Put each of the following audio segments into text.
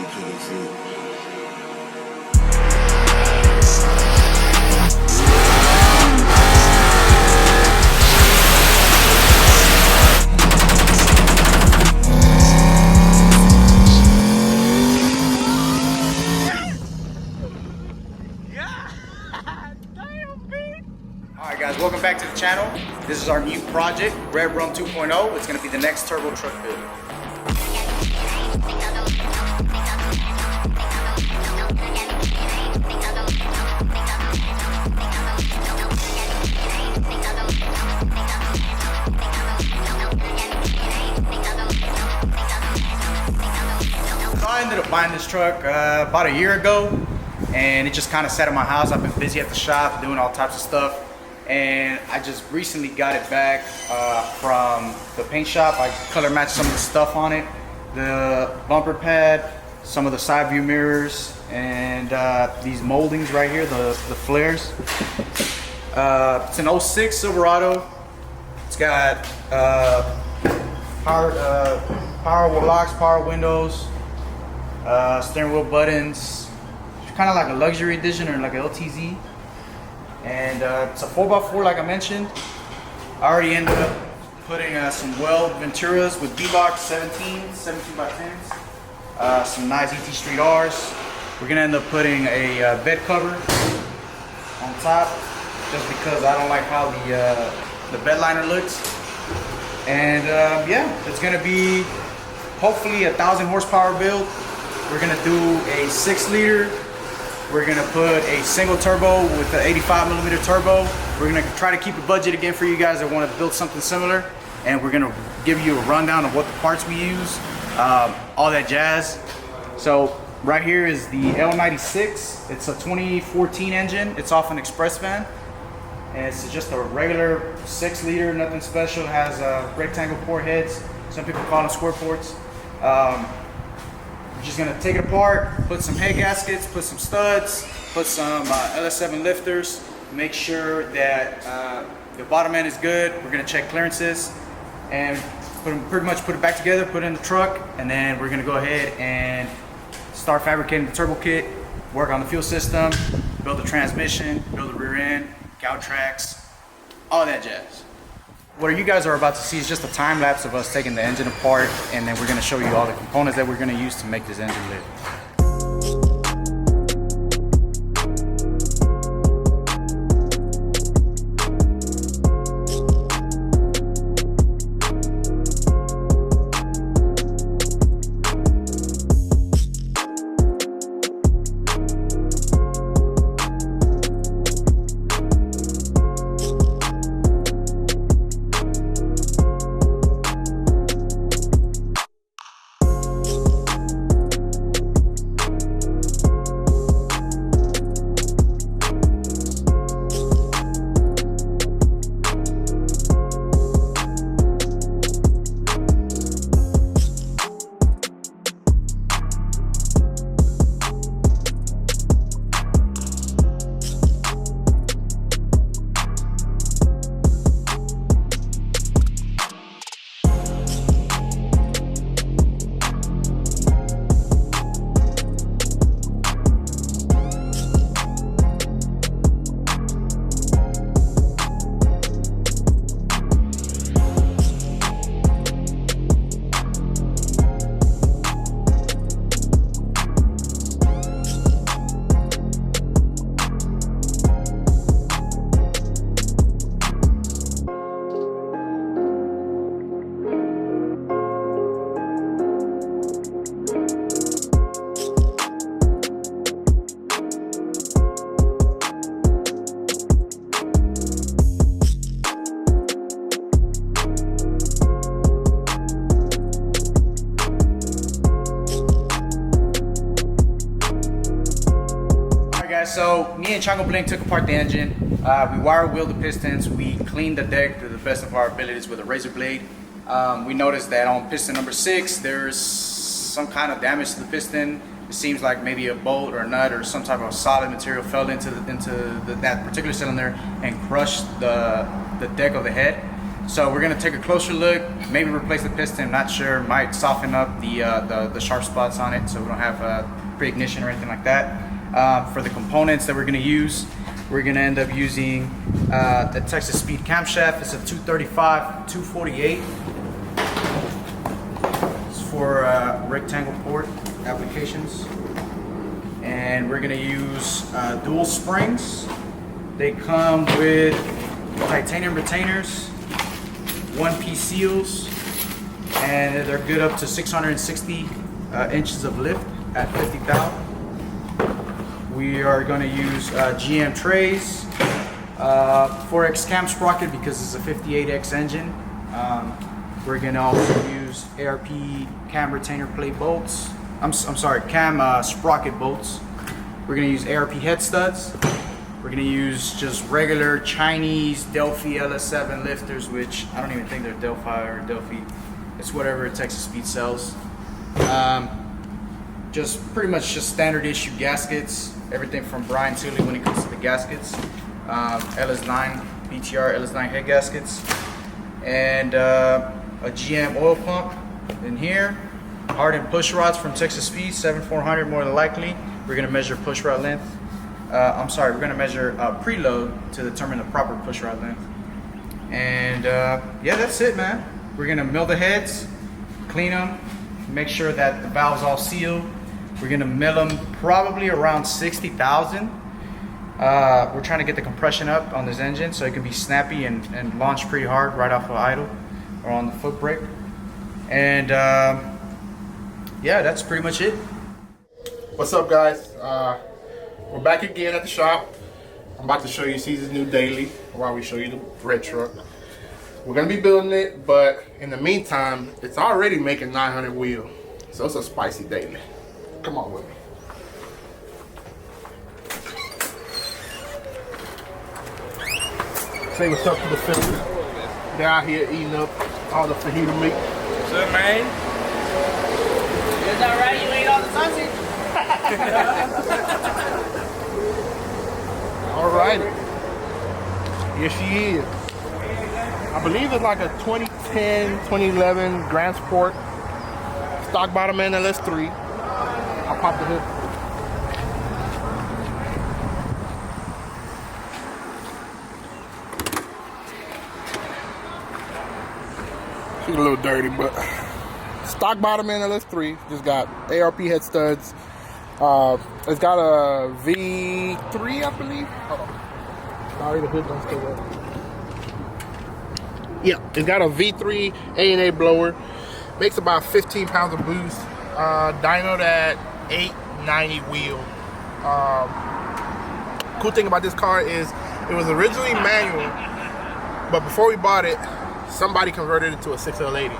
Alright guys, welcome back to the channel. This is our new project, REDRUM 2.0. It's going to be the next turbo truck build. So I ended up buying this truck about a year ago, and it just kind of sat at my house. I've been busy at the shop doing all types of stuff. And I just recently got it back from the paint shop. I color matched some of the stuff on it, the bumper pad, some of the side view mirrors, and these moldings right here, the flares. It's an 06 Silverado. It's got power locks, power windows, steering wheel buttons. It's kind of like a luxury edition or like a LTZ. And it's a 4x4 like I mentioned. I already ended up putting some weld Venturas with B-Box 17x10s, some nice ET Street R's. We're gonna end up putting a bed cover on top just because I don't like how the bed liner looks. And yeah, it's gonna be hopefully 1,000 horsepower build. We're gonna do a 6-liter. We're gonna put a single turbo with an 85mm turbo. We're gonna try to keep a budget again for you guys that want to build something similar. And we're gonna give you a rundown of what the parts we use, all that jazz. So right here is the L96. It's a 2014 engine. It's off an express van. And it's just a regular 6-liter, nothing special. It has rectangle port heads. Some people call them square ports. Just gonna take it apart, put some head gaskets, put some studs, put some LS7 lifters, make sure that the bottom end is good. We're gonna check clearances and pretty much put it back together, put it in the truck, and then we're gonna go ahead and start fabricating the turbo kit, work on the fuel system, build the transmission, build the rear end, gout tracks, all that jazz. What you guys are about to see is just a time lapse of us taking the engine apart, and then we're going to show you all the components that we're going to use to make this engine live. So me and Chango Blink took apart the engine. We wire wheeled the pistons. We cleaned the deck to the best of our abilities with a razor blade. We noticed that on piston number 6, there's some kind of damage to the piston. It seems like maybe a bolt or a nut or some type of solid material fell into that particular cylinder and crushed the deck of the head. So we're gonna take a closer look, maybe replace the piston, not sure, might soften up the sharp spots on it so we don't have pre-ignition or anything like that. For the components that we're gonna use, we're gonna end up using the Texas Speed camshaft. It's a 235, 248. It's for rectangle port applications. And we're gonna use dual springs. They come with titanium retainers, one-piece seals, and they're good up to 660 inches of lift at 50 thou. We are going to use GM trays, 4X cam sprocket because it's a 58X engine. We're going to also use ARP cam retainer plate bolts. I'm sorry, cam sprocket bolts. We're going to use ARP head studs. We're going to use just regular Chinese Delphi LS7 lifters, which I don't even think they're Delphi or Delphi. It's whatever Texas Speed sells. Just pretty much just standard issue gaskets. Everything from Brian Tilly when it comes to the gaskets. LS9, BTR LS9 head gaskets. And a GM oil pump in here. Hardened push rods from Texas Speed, 7400 more than likely. We're going to measure push rod length. We're going to measure preload to determine the proper push rod length. And yeah, that's it, man. We're going to mill the heads, clean them, make sure that the valve's all sealed. We're going to mill them probably around 60,000. We're trying to get the compression up on this engine so it can be snappy and launch pretty hard right off of idle or on the foot brake. And yeah, that's pretty much it. What's up, guys? We're back again at the shop. I'm about to show you Caesar's new daily while we show you the red truck. We're gonna be building it, but in the meantime, it's already making 900 wheel. So it's a spicy daily. Come on with me. Say what's up to the fellas. They're out here eating up all the fajita meat. What's up, man? Is that right? You ate all the sausage? Alrighty. Here she is. I believe it's like a 2010, 2011 Grand Sport. Stock bottom end LS3. I'll pop the hood. She's a little dirty, but stock bottom end LS3. Just got ARP head studs. It's got a V3, I believe. Hold on. Sorry, the hood don't stay wet. Yeah, it's got a V3 A&A blower. Makes about 15 pounds of boost. Dynoed at 890 wheel. Cool thing about this car is it was originally manual, but before we bought it, somebody converted it to a 6L80.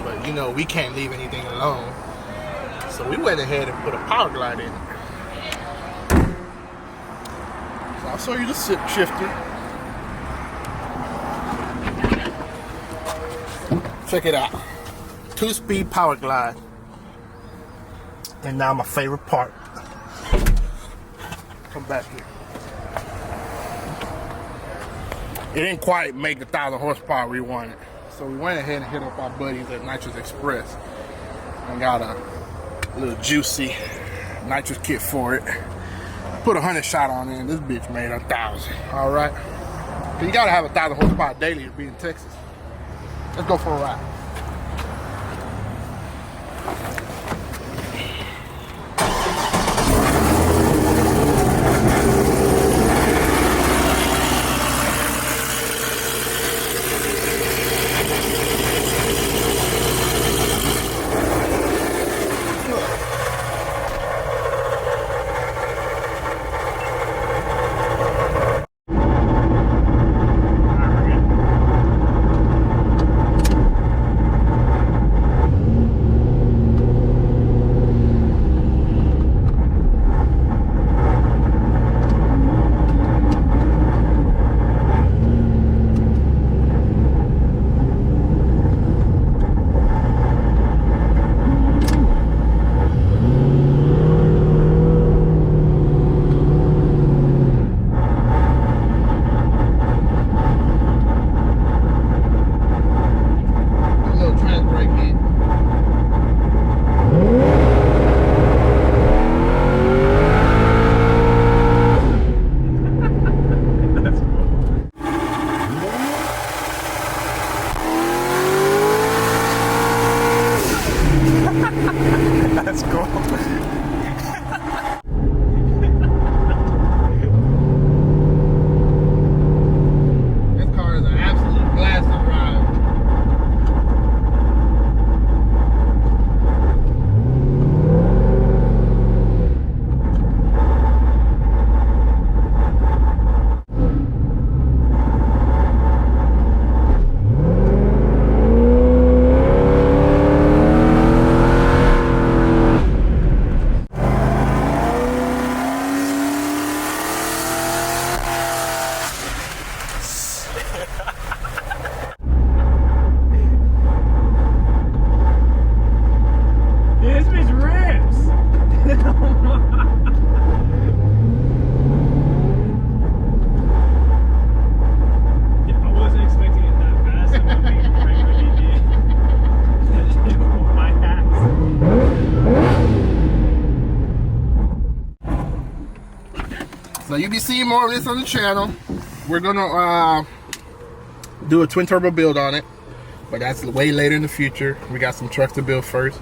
But you know, we can't leave anything alone. So we went ahead and put a power glide in it. So I'll show you the shifter. Check it out. 2-speed power glide. And now my favorite part. Come back here. It didn't quite make the 1,000 horsepower we wanted. So we went ahead and hit up our buddies at Nitrous Express and got a little juicy nitrous kit for it. Put 100 shot on it and this bitch made 1,000. All right. So you gotta have 1,000 horsepower daily to be in Texas. Let's go for a ride. So you'll be seeing more of this on the channel. We're gonna do a twin turbo build on it, but that's way later in the future. We got some trucks to build first.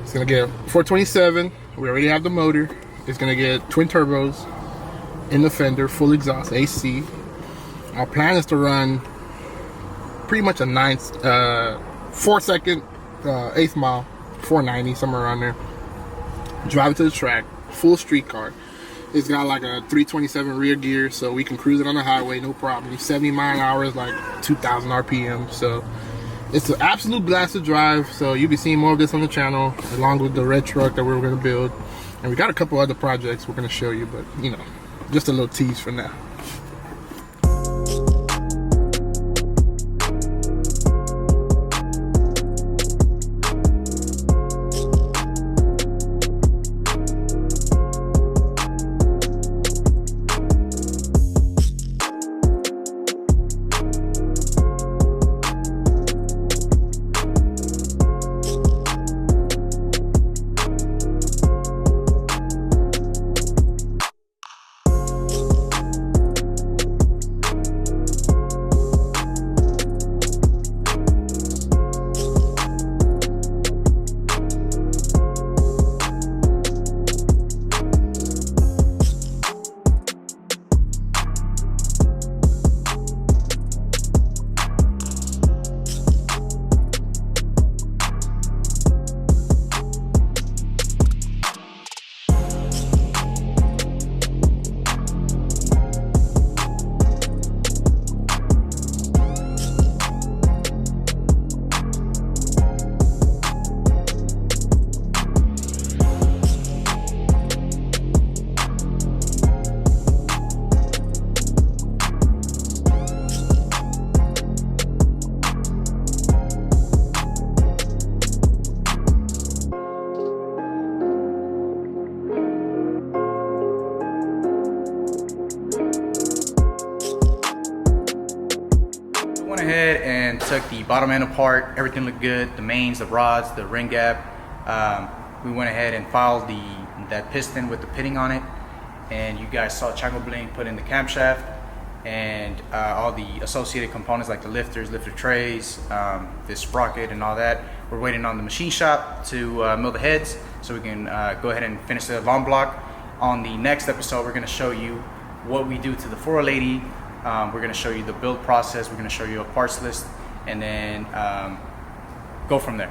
It's gonna get 427. We already have the motor. It's gonna get twin turbos in the fender, full exhaust, AC. Our plan is to run pretty much a 4-second 8th mile, 490, somewhere around there. Drive it to the track, full street car. It's got like a 327 rear gear, so we can cruise it on the highway, no problem. 70 mile an hour is like 2,000 RPM, so it's an absolute blast to drive. So you'll be seeing more of this on the channel, along with the red truck that we're going to build. And we got a couple other projects we're going to show you, but you know, just a little tease for now. Went ahead and took the bottom end apart. Everything looked good. The mains, the rods, the ring gap. We went ahead and filed that piston with the pitting on it, and you guys saw Chango Bling put in the camshaft and all the associated components like the lifters, lifter trays, this sprocket and all that. We're waiting on the machine shop to mill the heads so we can go ahead and finish the long block. On the next episode, we're going to show you what we do to the 480. We're going to show you the build process. We're going to show you a parts list, and then go from there.